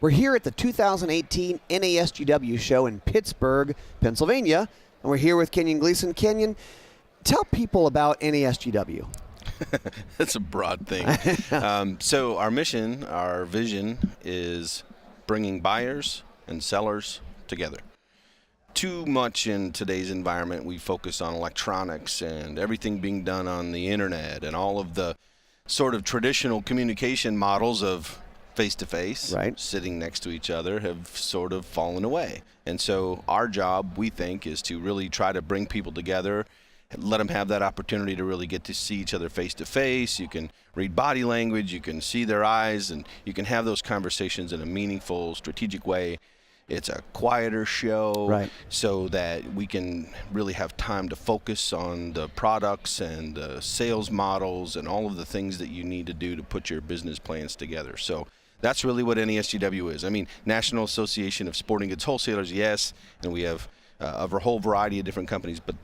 We're here at the 2018 NASGW show in Pittsburgh, Pennsylvania, and we're here with Kenyon Gleason. Kenyon, tell people about NASGW. That's a broad thing. So our mission, our vision is bringing buyers and sellers together. Too much in today's environment, we focus on electronics and everything being done on the internet, and all of the sort of traditional communication models of face-to-face, right, sitting next to each other, have sort of fallen away. And so our job, we think, is to really try to bring people together, let them have that opportunity to really get to see each other face-to-face. You can read body language, you can see their eyes, and you can have those conversations in a meaningful, strategic way. It's a quieter show, right, so that we can really have time to focus on the products and the sales models and all of the things that you need to do to put your business plans together. So that's really what NASGW is. I mean, National Association of Sporting Goods Wholesalers, yes, and we have a whole variety of different companies, but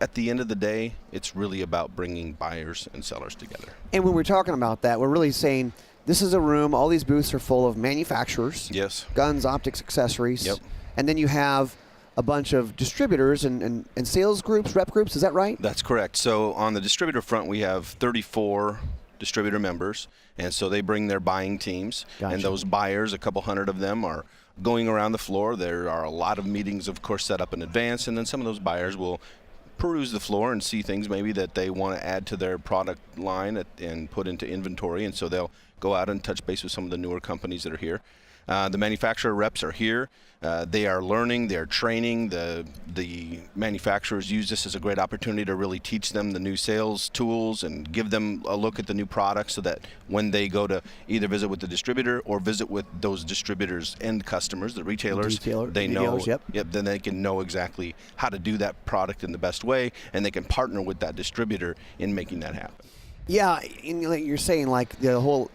at the end of the day, it's really about bringing buyers and sellers together. And when we're talking about that, we're really saying this is a room, all these booths are full of manufacturers, yes, guns, optics, accessories, yep, and then you have a bunch of distributors and sales groups, rep groups, is that right? That's correct. So on the distributor front, we have 34 distributor members, and so they bring their buying teams. Gotcha. And those buyers, a couple hundred of them, are going around the floor. There are a lot of meetings, of course, set up in advance, and then some of those buyers will peruse the floor and see things maybe that they want to add to their product line and put into inventory, and so they'll go out and touch base with some of the newer companies that are here. The manufacturer reps are here. They are learning, they're training. The manufacturers use this as a great opportunity to really teach them the new sales tools and give them a look at the new products, so that when they go to either visit with the distributor or visit with those distributors' end customers, the retailers, they know, yep, then they can know exactly how to do that product in the best way, and they can partner with that distributor in making that happen. Yeah, and like you're saying, like the whole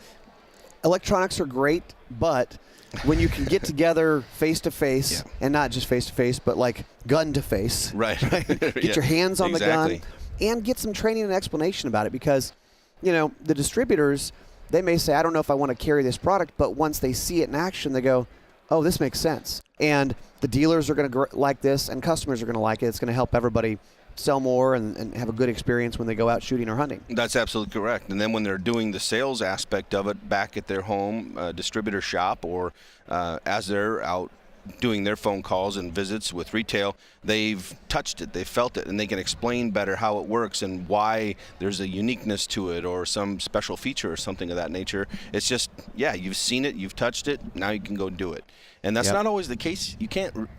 electronics are great, but when you can get together face-to-face, and not just face-to-face, but like gun-to-face. Right. Get Yeah, your hands on exactly. the gun and get some training and explanation about it, because, you know, the distributors, they may say, I don't know if I want to carry this product, but once they see it in action, they go, oh, this makes sense. And the dealers are going to like this, and customers are going to like it. It's going to help everybody sell more and have a good experience when they go out shooting or hunting. That's absolutely correct. And then when they're doing the sales aspect of it back at their home distributor shop, or as they're out doing their phone calls and visits with retail, they've touched it, they've felt it, and they can explain better how it works and why there's a uniqueness to it or some special feature or something of that nature. It's just, yeah, you've seen it, you've touched it, now you can go do it. And that's not always the case. You can't,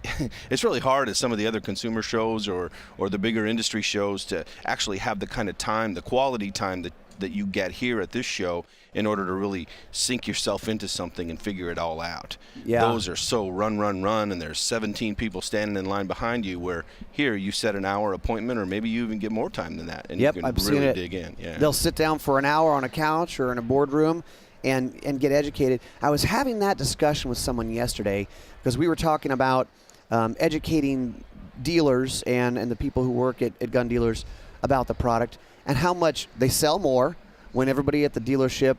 it's really hard at some of the other consumer shows or the bigger industry shows to actually have the kind of time, the quality time that you get here at this show in order to really sink yourself into something and figure it all out. Yeah. Those are so run, and there's 17 people standing in line behind you, where here you set an hour appointment, or maybe you even get more time than that, and yep, you can I've really seen it. dig in. Yeah. They'll sit down for an hour on a couch or in a boardroom and get educated. I was having that discussion with someone yesterday because we were talking about educating dealers and the people who work at gun dealers about the product and how much they sell more when everybody at the dealership,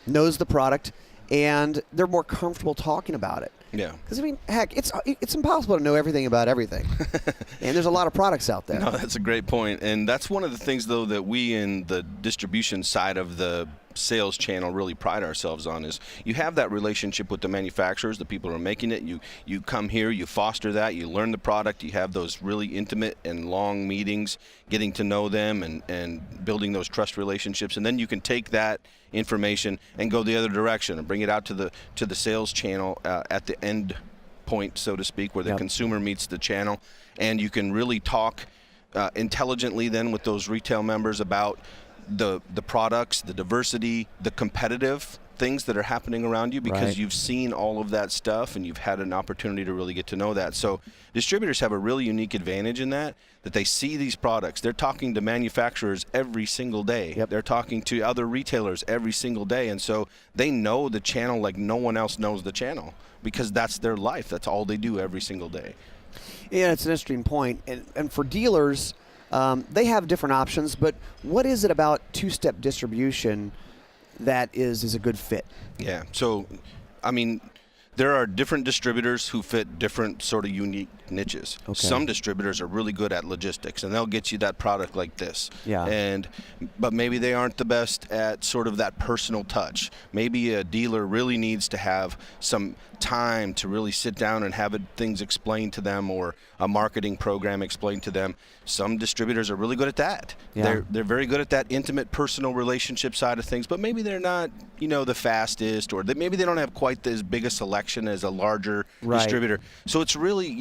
knows the product, and they're more comfortable talking about it. Yeah. Because, I mean, heck, it's impossible to know everything about everything. And there's a lot of products out there. No, that's a great point. And that's one of the things, though, that we in the distribution side of the sales channel really pride ourselves on, is you have that relationship with the manufacturers, the people who are making it. You come here, you foster that, you learn the product, you have those really intimate and long meetings, getting to know them and building those trust relationships. And then you can take that information and go the other direction and bring it out to the sales channel at the end point, so to speak, where the consumer meets the channel, and you can really talk intelligently then with those retail members about the products, the diversity, the competitive things that are happening around you, because you've seen all of that stuff and you've had an opportunity to really get to know that. So distributors have a really unique advantage in that they see these products. They're talking to manufacturers every single day. Yep. They're talking to other retailers every single day. And so they know the channel like no one else knows the channel, because that's their life. That's all they do every single day. Yeah, it's an interesting point. And for dealers, they have different options, but what is it about two-step distribution that is a good fit? Yeah, so I mean, there are different distributors who fit different sort of unique niches. Okay. Some distributors are really good at logistics, and they'll get you that product like this. Yeah. But maybe they aren't the best at sort of that personal touch. Maybe a dealer really needs to have some time to really sit down and have things explained to them, or a marketing program explained to them. Some distributors are really good at that. Yeah. They're very good at that intimate personal relationship side of things, but maybe they're not, the fastest, or maybe they don't have quite as big a selection as a larger distributor. So it's really,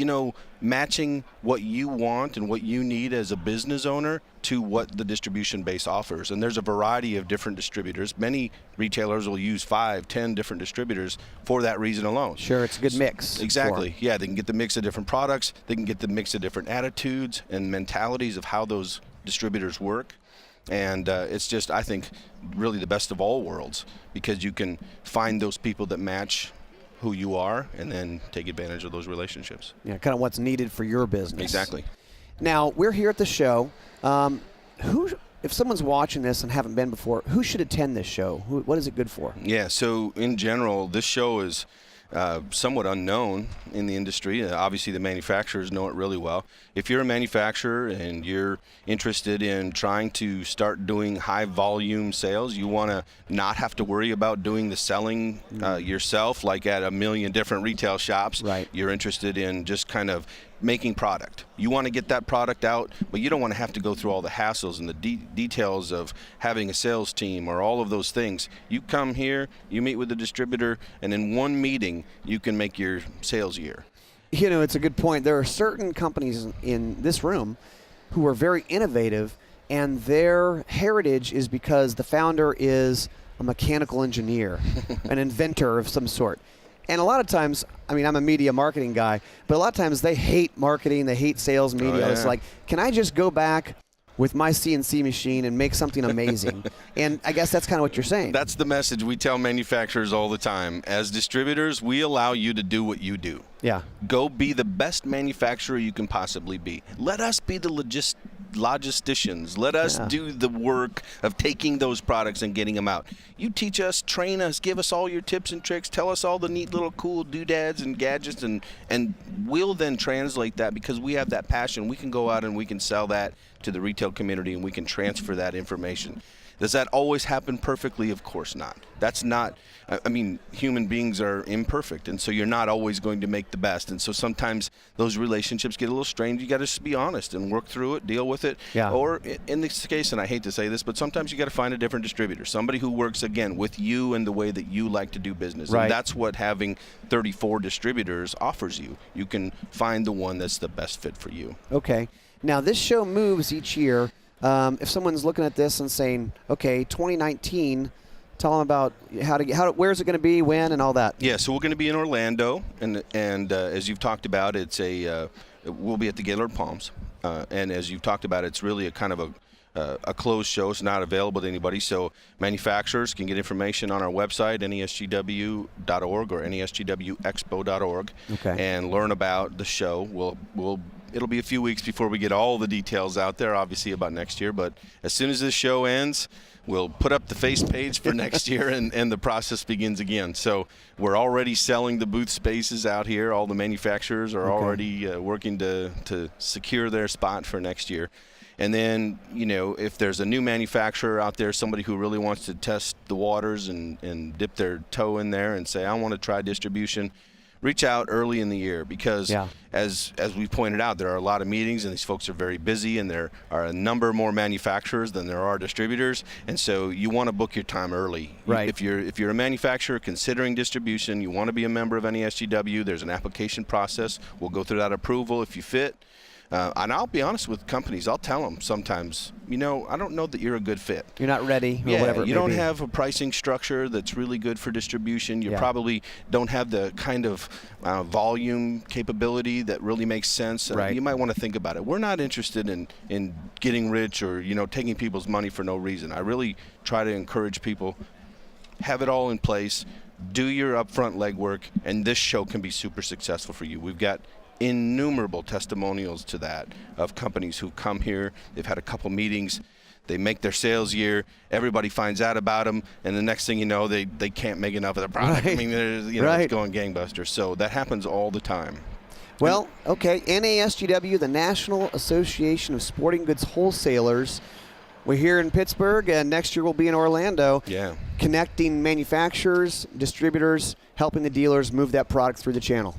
matching what you want and what you need as a business owner to what the distribution base offers. And there's a variety of different distributors. Many retailers will use 5, 10 different distributors for that reason alone. Sure, it's a good mix. Exactly. Yeah, they can get the mix of different products. They can get the mix of different attitudes and mentalities of how those distributors work. And it's just, I think, really the best of all worlds, because you can find those people that match who you are and then take advantage of those relationships. Yeah, kind of what's needed for your business. Exactly. Now, we're here at the show. If someone's watching this and haven't been before, who should attend this show? What is it good for? Yeah, so in general, this show is somewhat unknown in the industry. Obviously, the manufacturers know it really well. If you're a manufacturer and you're interested in trying to start doing high volume sales, you want to not have to worry about doing the selling yourself like at a million different retail shops. Right. You're interested in just kind of making product. You want to get that product out, but you don't want to have to go through all the hassles and the details of having a sales team or all of those things. You come here, you meet with the distributor, and in one meeting, you can make your sales year. It's a good point. There are certain companies in this room who are very innovative, and their heritage is because the founder is a mechanical engineer, an inventor of some sort. And a lot of times, I'm a media marketing guy, but a lot of times they hate marketing, they hate sales media. Oh, yeah. It's like, can I just go back with my CNC machine and make something amazing? And I guess that's kind of what you're saying. That's the message we tell manufacturers all the time. As distributors, we allow you to do what you do. Yeah. Go be the best manufacturer you can possibly be. Let us be the logisticians. Let us do the work of taking those products and getting them out. You teach us, train us, give us all your tips and tricks, tell us all the neat little cool doodads and gadgets, and we'll then translate that, because we have that passion. We can go out and we can sell that to the retail community, and we can transfer that information. Does that always happen perfectly? Of course not. That's not, human beings are imperfect, and so you're not always going to make the best. And so sometimes those relationships get a little strained. You got to just be honest and work through it, deal with it. Yeah. Or in this case, and I hate to say this, but sometimes you got to find a different distributor, somebody who works, again, with you and the way that you like to do business. Right. And that's what having 34 distributors offers you. You can find the one that's the best fit for you. Okay. Now, this show moves each year. If someone's looking at this and saying, okay, 2019, tell them about where's it going to be, when, and all that. Yeah, so we're going to be in Orlando, and as you've talked about, we'll be at the Gaylord Palms, and as you've talked about, it's really a kind of a closed show. It's not available to anybody, so manufacturers can get information on our website, NASGW.org or NASGWExpo.org, and learn about the show. It'll be a few weeks before we get all the details out there, obviously, about next year. But as soon as this show ends, we'll put up the face page for next year, and the process begins again. So we're already selling the booth spaces out here. All the manufacturers are already working to secure their spot for next year. And then, if there's a new manufacturer out there, somebody who really wants to test the waters and dip their toe in there and say, I want to try distribution, reach out early in the year, because as we've pointed out, there are a lot of meetings and these folks are very busy, and there are a number more manufacturers than there are distributors, and so you want to book your time early. Right. If you're a manufacturer considering distribution, you want to be a member of NASGW, there's an application process. We'll go through that approval if you fit. And I'll be honest with companies. I'll tell them sometimes, I don't know that you're a good fit. You're not ready, or whatever. You don't have a pricing structure that's really good for distribution. You probably don't have the kind of volume capability that really makes sense. Right. You might want to think about it. We're not interested in getting rich or taking people's money for no reason. I really try to encourage people, have it all in place, do your upfront legwork, and this show can be super successful for you. We've got innumerable testimonials to that, of companies who come here. They've had a couple meetings. they make their sales year, everybody finds out about them, and the next thing you know, they can't make enough of the product. Right. I mean, it's going gangbusters. So that happens all the time. Well, okay, NASGW, the National Association of Sporting Goods Wholesalers. We're here in Pittsburgh, and next year we'll be in Orlando. Yeah. Connecting manufacturers, distributors, helping the dealers move that product through the channel.